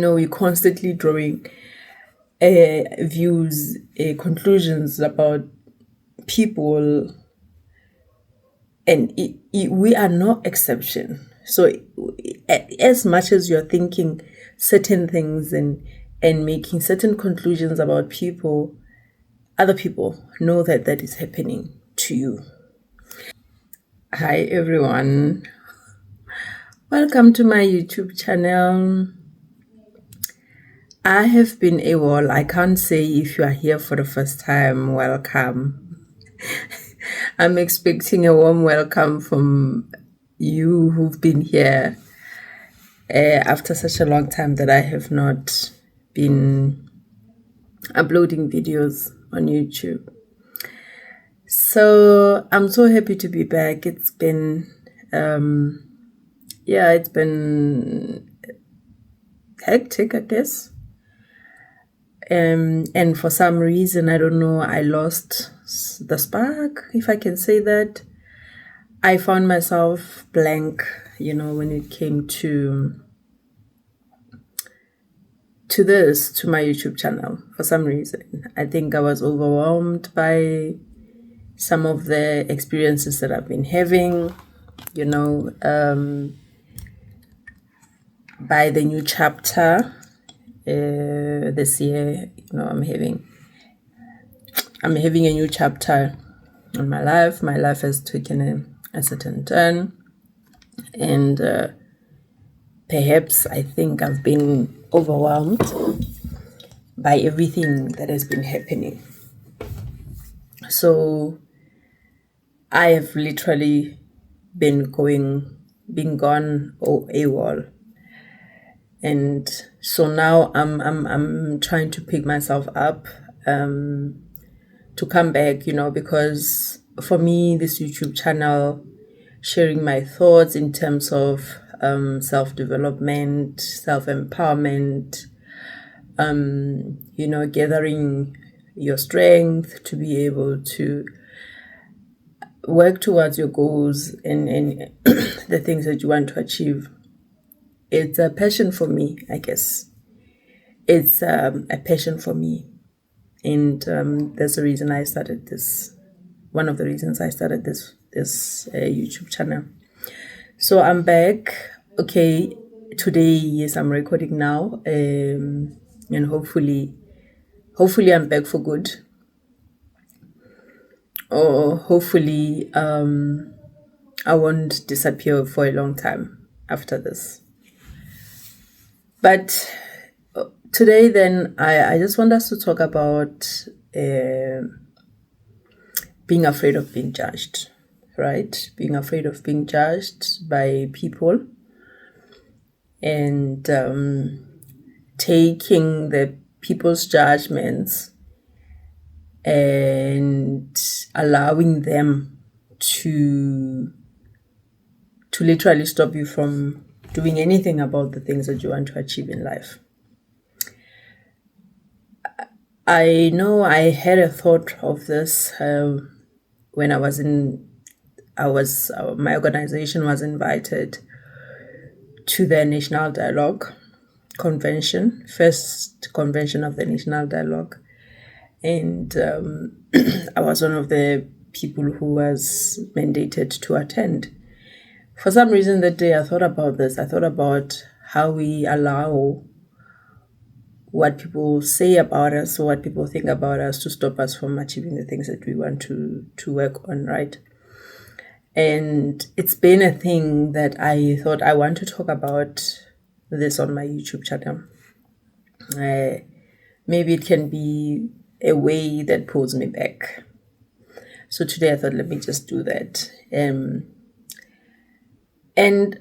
we're constantly drawing views, conclusions about people, and we are no exception. So as much as you're thinking certain things and making certain conclusions about people, other people know that that is happening to you. Hi everyone, welcome to my YouTube channel. I have been AWOL. I can't say if you are here for the first time, welcome. I'm expecting a warm welcome from you who've been here after such a long time that I have not been uploading videos on YouTube. So I'm so happy to be back. It's been it's been hectic, I guess. And for some reason, I don't know, I lost the spark, if I can say that. I found myself blank, when it came to my YouTube channel. For some reason, I think I was overwhelmed by some of the experiences that I've been having, by the new chapter this year. I'm having a new chapter in my life. My life has taken a certain turn, and perhaps I think I've been overwhelmed by everything that has been happening. So I have literally been gone AWOL. And so now I'm trying to pick myself up to come back, because for me, this YouTube channel, sharing my thoughts in terms of self-development, self-empowerment, gathering your strength to be able to work towards your goals and the things that you want to achieve. It's a passion for me, I guess. It's a passion for me. And that's the reason I started this. One of the reasons I started this YouTube channel. So I'm back. Okay, today, yes, I'm recording now. And hopefully I'm back for good. Or hopefully I won't disappear for a long time after this. But today then, I just want us to talk about being afraid of being judged, right? Being afraid of being judged by people, and taking the people's judgments and allowing them to literally stop you from doing anything about the things that you want to achieve in life. I know I had a thought of this when my organization was invited to the National Dialogue Convention, first convention of the National Dialogue. And I was one of the people who was mandated to attend. For some reason that day, I thought about this. I thought about how we allow what people say about us or what people think about us to stop us from achieving the things that we want to work on, right? And it's been a thing that I thought I want to talk about this on my YouTube channel. Maybe it can be a way that pulls me back. So today I thought, let me just do that. And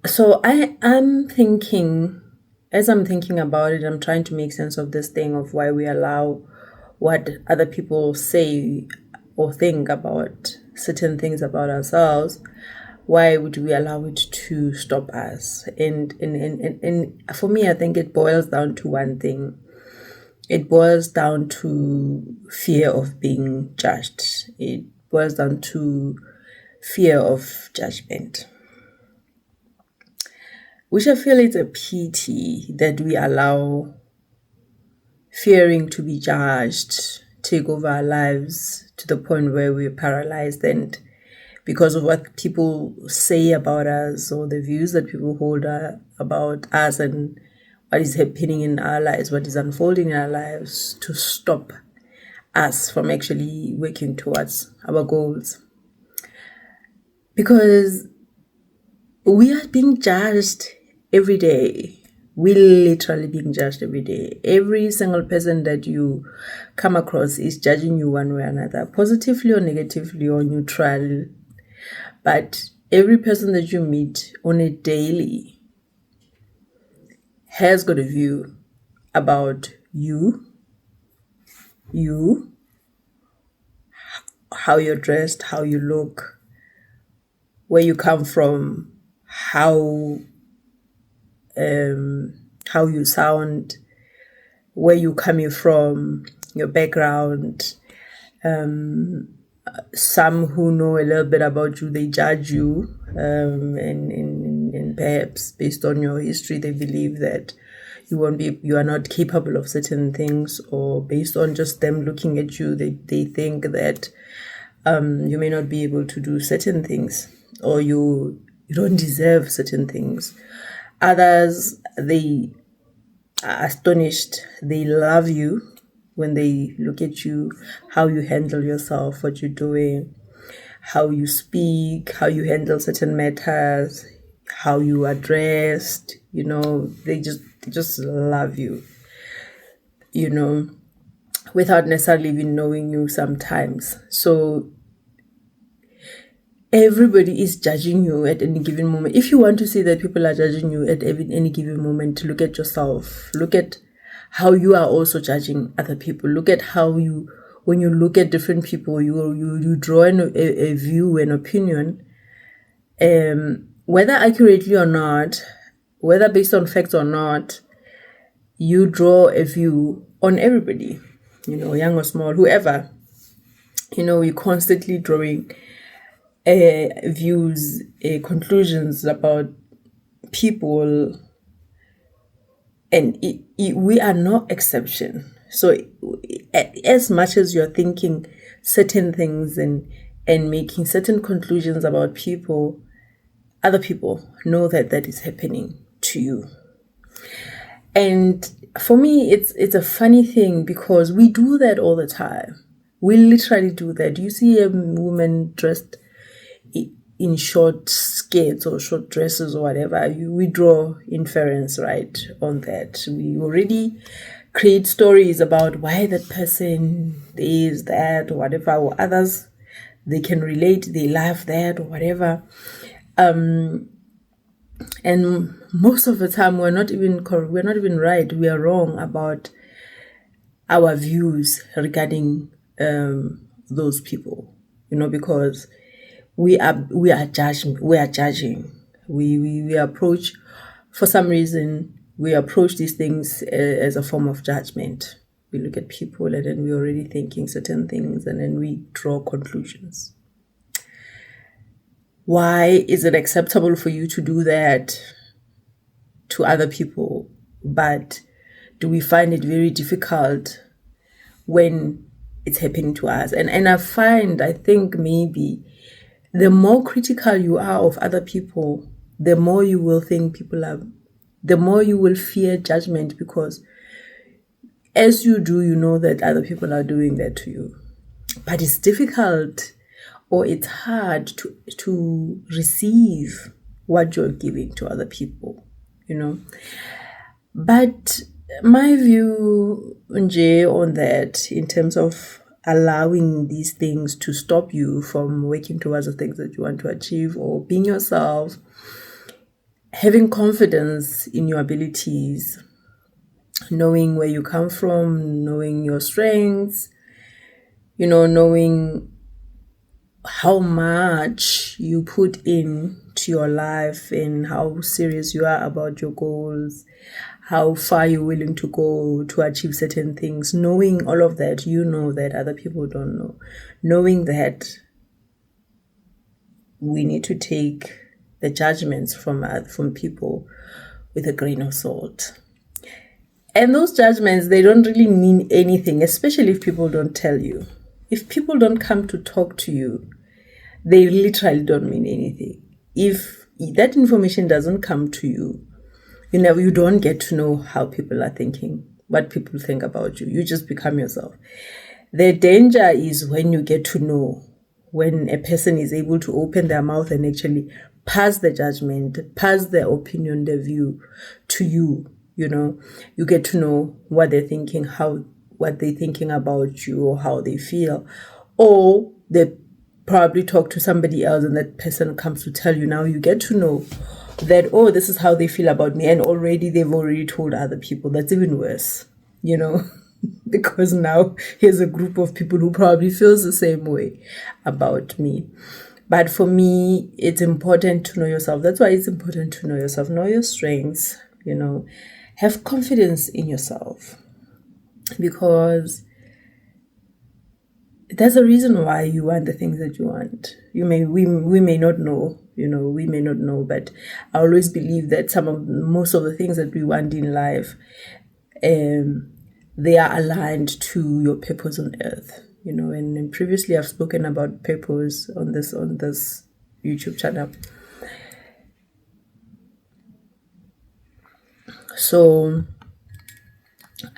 so I'm thinking, as I'm thinking about it, I'm trying to make sense of this thing of why we allow what other people say or think about certain things about ourselves. Why would we allow it to stop us? And for me, I think it boils down to one thing. It boils down to fear of being judged. It boils down to fear of judgment. which I feel it's a pity that we allow fearing to be judged take over our lives to the point where we're paralyzed, and because of what people say about us or the views that people hold about us and what is happening in our lives, what is unfolding in our lives, to stop us from actually working towards our goals. Because we are being judged every day. We're literally being judged every day. Every single person that you come across is judging you one way or another, positively or negatively or neutral. But every person that you meet on a daily has got a view about you, how you're dressed, how you look, where you come from, how you sound, where you're coming from, your background. Some who know a little bit about you, they judge you, and perhaps based on your history, they believe that you are not capable of certain things, or based on just them looking at you, they think that you may not be able to do certain things, or you don't deserve certain things. Others, they are astonished. They love you when they look at you, how you handle yourself, what you're doing, how you speak, how you handle certain matters, how you are dressed. They just love you, without necessarily even knowing you sometimes. So everybody is judging you at any given moment. If you want to see that people are judging you at any given moment, look at yourself. Look at how you are also judging other people. Look at how when you look at different people, you draw a view, an opinion, whether accurately or not, whether based on facts or not, you draw a view on everybody, young or small, whoever. You're constantly drawing views, conclusions about people, and we are no exception. So as much as you're thinking certain things and making certain conclusions about people, other people know that is happening to you. And for me, it's a funny thing, because we do that all the time. We literally do that. You see a woman dressed in short skirts or short dresses or whatever, we draw inference, right, on that. We already create stories about why that person is that or whatever, or others, they can relate, they love that or whatever. And most of the time we're not even right. We are wrong about our views regarding those people, because we are judging. We approach, for some reason, we approach these things as a form of judgment. We look at people and then we're already thinking certain things, and then we draw conclusions. Why is it acceptable for you to do that to other people, but do we find it very difficult when it's happening to us? And I think maybe the more critical you are of other people, the more you will think the more you will fear judgment, because as you do, you know that other people are doing that to you. But it's difficult, or it's hard to receive what you're giving to other people, But my view, Nje, on that, in terms of allowing these things to stop you from working towards the things that you want to achieve, or being yourself, having confidence in your abilities, knowing where you come from, knowing your strengths, knowing how much you put into your life and how serious you are about your goals, how far you're willing to go to achieve certain things. Knowing all of that, that other people don't know. Knowing that we need to take the judgments from people with a grain of salt. And those judgments, they don't really mean anything, especially if people don't tell you. If people don't come to talk to you, they literally don't mean anything. If that information doesn't come to you, you don't get to know how people are thinking, what people think about you. You just become yourself. The danger is when you get to know, when a person is able to open their mouth and actually pass the judgment, pass their opinion, their view to you. You get to know what they're thinking, what they're thinking about you, or how they feel. Or they probably talk to somebody else and that person comes to tell you. Now you get to know that, oh, this is how they feel about me. And they've already told other people. That's even worse, because now here's a group of people who probably feels the same way about me. But for me, it's important to know yourself. That's why it's important to know yourself, know your strengths, have confidence in yourself, because there's a reason why you want the things that you want. We may not know, but I always believe that most of the things that we want in life, they are aligned to your purpose on earth, and previously I've spoken about purpose on this YouTube channel. So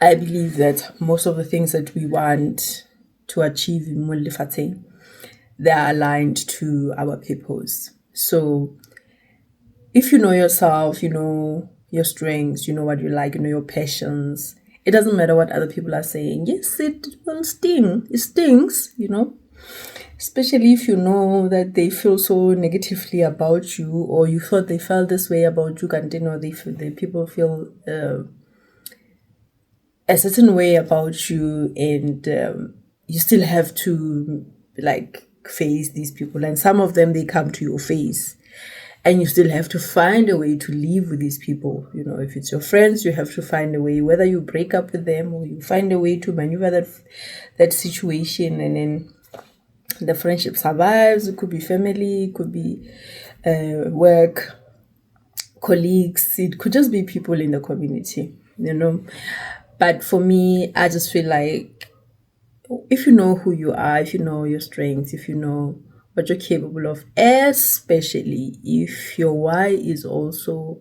I believe that most of the things that we want to achieve in Mulifating, they are aligned to our purpose. So if you know yourself, you know your strengths, you know what you like, you know your passions, it doesn't matter what other people are saying. Yes, it will sting. It stings, especially if you know that they feel so negatively about you, or you thought they felt this way about you, and the people feel a certain way about you, and you still have to face these people. And some of them, they come to your face, and you still have to find a way to live with these people. If it's your friends, you have to find a way, whether you break up with them or you find a way to maneuver that situation, and then the friendship survives. It could be family, it could be work, colleagues, it could just be people in the community, But for me, I just feel like if you know who you are, if you know your strengths, if you know what you're capable of, especially if your why is also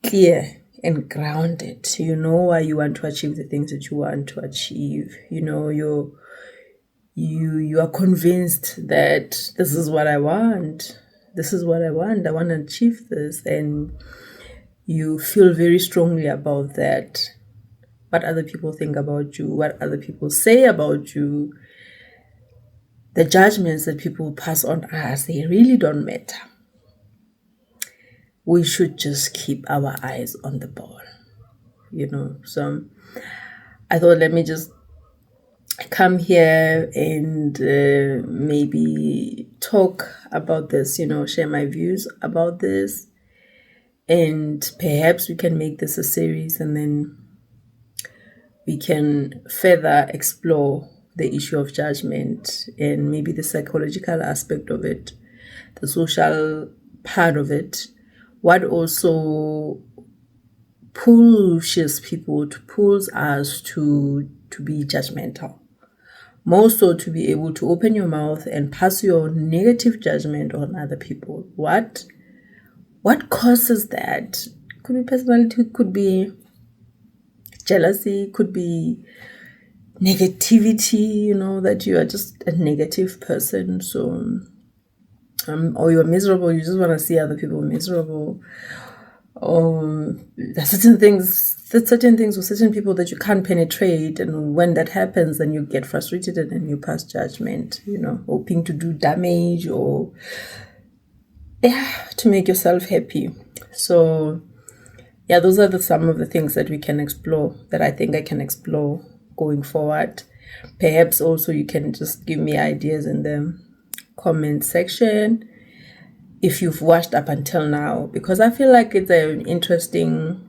clear and grounded, you know why you want to achieve the things that you want to achieve, you are convinced that this is what I want. I want to achieve this, and you feel very strongly about that. What other people think about you, what other people say about you, the judgments that people pass on us, they really don't matter. We should just keep our eyes on the ball, So I thought, let me just come here and maybe talk about this, share my views about this, and perhaps we can make this a series, and then we can further explore the issue of judgment and maybe the psychological aspect of it, the social part of it, what also pulls us to be judgmental. Most so to be able to open your mouth and pass your negative judgment on other people. What causes that? Could be personality, could be jealousy, could be negativity, that you are just a negative person. So, or you're miserable, you just want to see other people miserable. There's certain things with certain people that you can't penetrate, and when that happens, then you get frustrated and then you pass judgment, hoping to do damage or to make yourself happy. So those are some of the things that we can explore, that I think I can explore going forward. Perhaps also you can just give me ideas in the comment section if you've watched up until now, because I feel like it's an interesting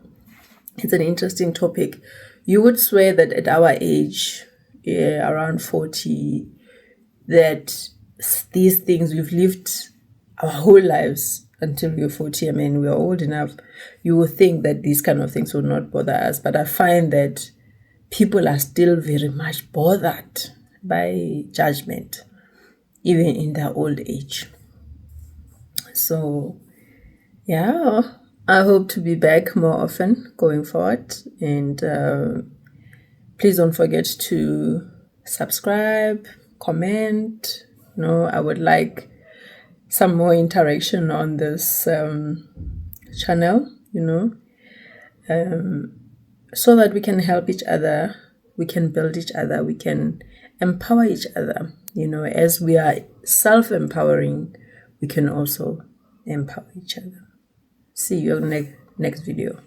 topic. You would swear that at our age, around 40, that these things, we've lived our whole lives until we're 40. I mean, we're old enough. You will think that these kind of things will not bother us. But I find that people are still very much bothered by judgment, even in their old age. So, yeah, I hope to be back more often going forward. And please don't forget to subscribe, comment. I would like some more interaction on this channel, so that we can help each other, we can build each other, we can empower each other. As we are self-empowering, we can also empower each other. See you next video.